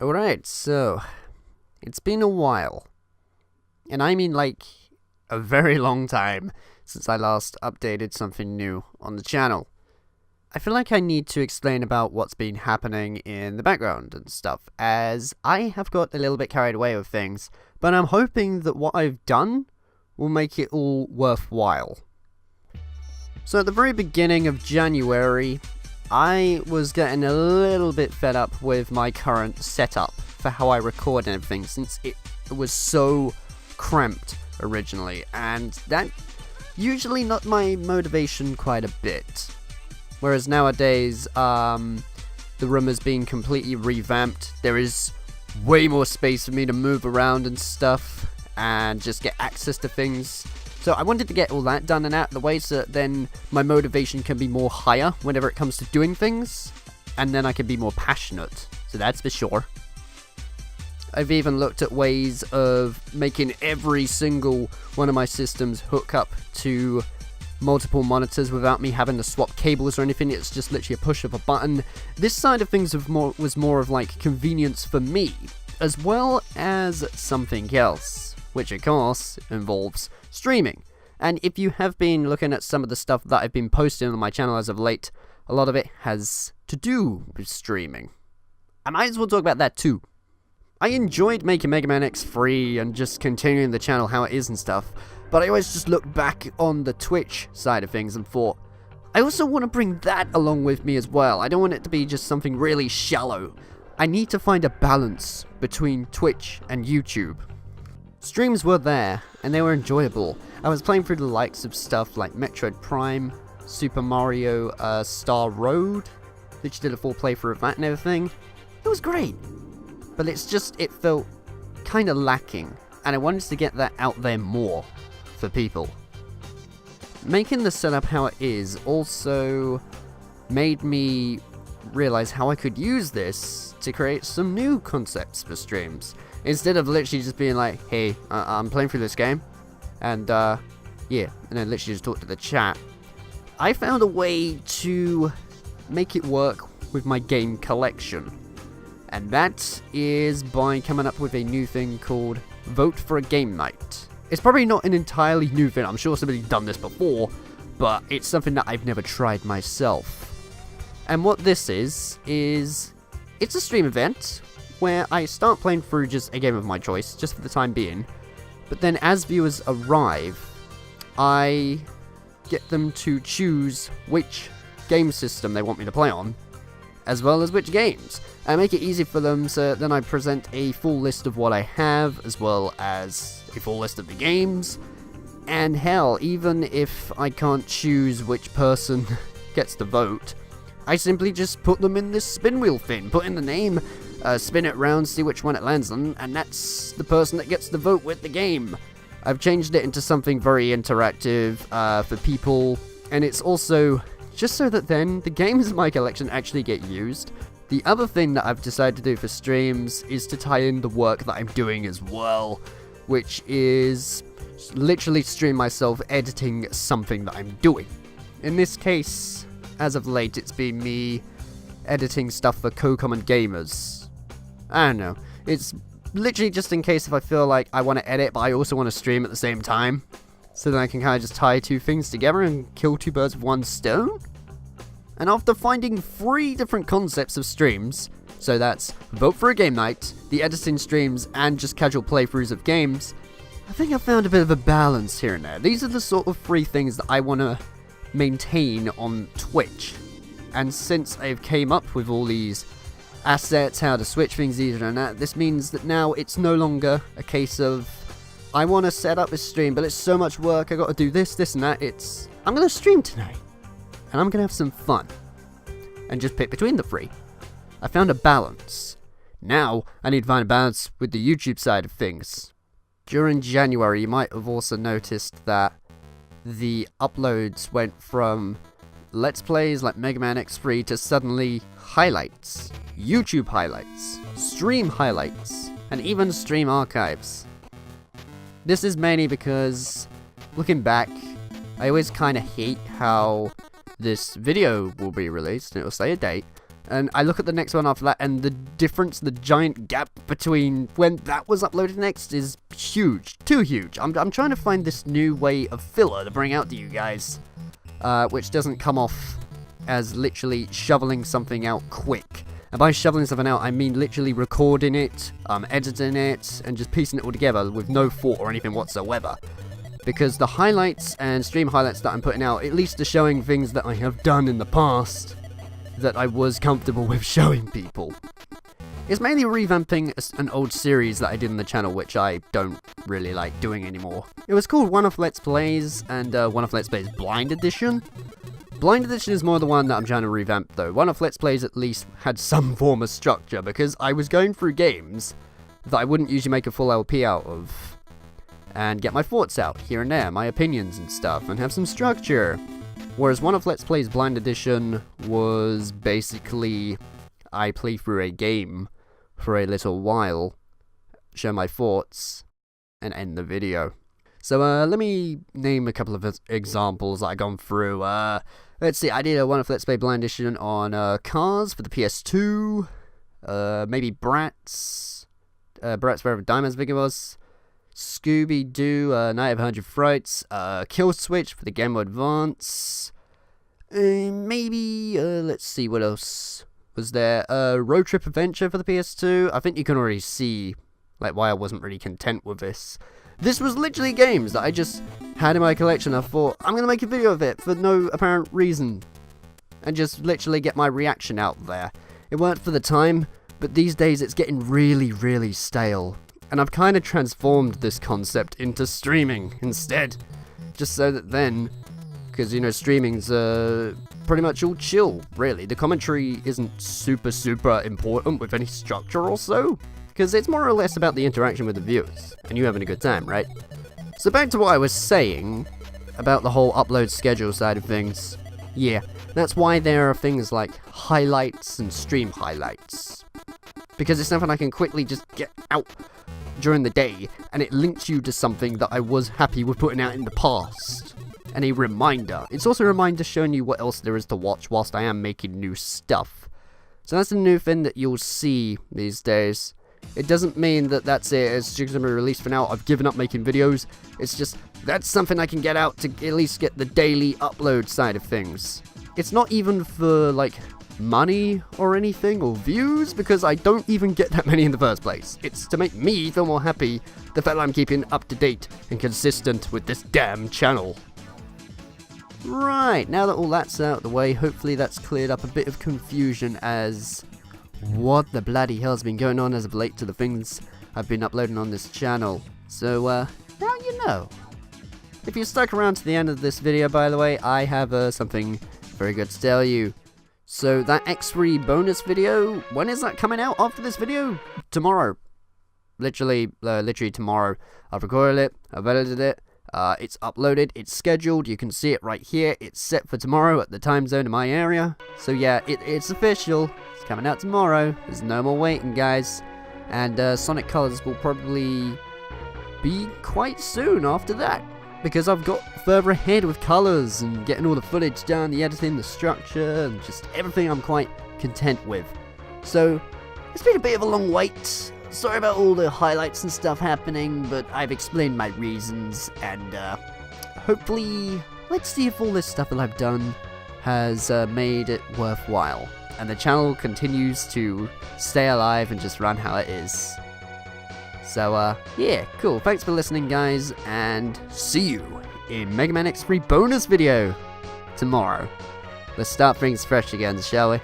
Alright, so it's been a while. And I mean like a very long time since I last updated something new on the channel. I feel like I need to explain about what's been happening in the background and stuff, as I have got a little bit carried away with things, but I'm hoping that what I've done will make it all worthwhile. So at the very beginning of January, I was getting a little bit fed up with my current setup for how I record and everything, since it was so cramped originally, and that usually not my motivation quite a bit. Whereas nowadays, the room has been completely revamped. There is way more space for me to move around and stuff, and just get access to things. So I wanted to get all that done and out of the way, so that then my motivation can be more higher whenever it comes to doing things, and then I can be more passionate. So that's for sure. I've even looked at ways of making every single one of my systems hook up to multiple monitors without me having to swap cables or anything. It's just literally a push of a button. This side of things was more of like convenience for me, as well as something else, which of course involves streaming. And if you have been looking at some of the stuff that I've been posting on my channel as of late, a lot of it has to do with streaming. I might as well talk about that too. I enjoyed making Mega Man X free and just continuing the channel how it is and stuff, but I always just looked back on the Twitch side of things and thought, I also want to bring that along with me as well. I don't want it to be just something really shallow. I need to find a balance between Twitch and YouTube. Streams were there, and they were enjoyable. I was playing through the likes of stuff like Metroid Prime, Super Mario Star Road, which did a full playthrough of that and everything. It was great, but it's just, it felt kind of lacking, and I wanted to get that out there more for people. Making the setup how it is also made me realize how I could use this to create some new concepts for streams. Instead of literally just being like, hey, I'm playing through this game, and yeah, and then literally just talk to the chat. I found a way to make it work with my game collection. And that is by coming up with a new thing called Vote for a Game Night. It's probably not an entirely new thing, I'm sure somebody's done this before, but it's something that I've never tried myself. And what this is it's a stream event where I start playing through just a game of my choice, just for the time being, but then as viewers arrive, I get them to choose which game system they want me to play on, as well as which games. I make it easy for them, so then I present a full list of what I have, as well as a full list of the games. And hell, even if I can't choose which person gets the vote, I simply just put them in this spin wheel thing, put in the name, spin it around, see which one it lands on, and that's the person that gets the vote with the game. I've changed it into something very interactive for people, and it's also just so that then the games in my collection actually get used. The other thing that I've decided to do for streams is to tie in the work that I'm doing as well, which is literally stream myself editing something that I'm doing. In this case, as of late, it's been me editing stuff for Co-Common Gamers. I don't know, it's literally just in case if I feel like I want to edit, but I also want to stream at the same time, so then I can kind of just tie two things together and kill two birds with one stone. And after finding 3 different concepts of streams, so that's Vote for a Game Night, the editing streams, and just casual playthroughs of games, I think I found a bit of a balance here and there. These are the sort of 3 things that I want to maintain on Twitch. And since I've came up with all these assets, how to switch things easier and that, this means that now it's no longer a case of, I want to set up this stream, but it's so much work, I got to do this, this and that. It's, I'm going to stream tonight, and I'm going to have some fun, and just pick between the 3. I found a balance. Now, I need to find a balance with the YouTube side of things. During January, you might have also noticed that the uploads went from Let's Plays like Mega Man X3 to suddenly highlights, YouTube highlights, stream highlights, and even stream archives. This is mainly because, looking back, I always kind of hate how this video will be released, and it will say a date, And I look at the next one after that, and the difference, the giant gap between when that was uploaded next is huge. Too huge. I'm trying to find this new way of filler to bring out to you guys, which doesn't come off as literally shoveling something out quick. And by shoveling something out, I mean literally recording it, editing it, and just piecing it all together with no thought or anything whatsoever. Because the highlights and stream highlights that I'm putting out, at least are showing things that I have done in the past that I was comfortable with showing people. It's mainly revamping an old series that I did on the channel, which I don't really like doing anymore. It was called One of Let's Plays, and One of Let's Plays Blind Edition. Blind Edition is more the one that I'm trying to revamp though. One of Let's Plays at least had some form of structure, because I was going through games that I wouldn't usually make a full LP out of, and get my thoughts out here and there, my opinions and stuff, and have some structure. Whereas One of Let's Plays Blind Edition was basically, I play through a game for a little while, show my thoughts, and end the video. So let me name a couple of examples that I've gone through. Let's see, I did a One of Let's Play Blind Edition on Cars for the PS2, maybe Bratz Wherever Diamonds I think it was, Scooby-Doo, Night of 100 Frights, Kill Switch for the Game Boy Advance, maybe, let's see, what else was there, Road Trip Adventure for the PS2. I think you can already see, like, why I wasn't really content with this. This was literally games that I just had in my collection. I thought, I'm going to make a video of it for no apparent reason, and just literally get my reaction out there. It worked for the time, but these days it's getting really, really stale. And I've kind of transformed this concept into streaming instead. Just so that then, because, you know, streaming's pretty much all chill, really. The commentary isn't super, super important with any structure or so, because it's more or less about the interaction with the viewers, and you having a good time, right? So back to what I was saying about the whole upload schedule side of things. Yeah, that's why there are things like highlights and stream highlights. Because it's something I can quickly just get out during the day, and it links you to something that I was happy with putting out in the past. And a reminder. It's also a reminder showing you what else there is to watch whilst I am making new stuff. So that's a new thing that you'll see these days. It doesn't mean that that's it, it's just going to be released for now, I've given up making videos. It's just, that's something I can get out to at least get the daily upload side of things. It's not even for, like, money or anything, or views, because I don't even get that many in the first place. It's to make me feel more happy, the fact that I'm keeping up to date and consistent with this damn channel. Right, now that all that's out of the way, hopefully that's cleared up a bit of confusion as what the bloody hell's been going on as of late to the things I've been uploading on this channel. So, now you know. If you stuck around to the end of this video, by the way, I have something very good to tell you. So, that X3 bonus video, when is that coming out after this video? Tomorrow. Literally tomorrow. I've recorded it, I've edited it, it's uploaded, it's scheduled, you can see it right here, it's set for tomorrow at the time zone in my area. So yeah, it's official. Coming out tomorrow. There's no more waiting, guys. And Sonic Colors will probably be quite soon after that, because I've got further ahead with colors and getting all the footage done, the editing, the structure, and just everything I'm quite content with. So it's been a bit of a long wait. Sorry about all the highlights and stuff happening, but I've explained my reasons, and hopefully, let's see if all this stuff that I've done has made it worthwhile. And the channel continues to stay alive and just run how it is. So, yeah, cool. Thanks for listening, guys, and see you in Mega Man X3 bonus video tomorrow. Let's start things fresh again, shall we?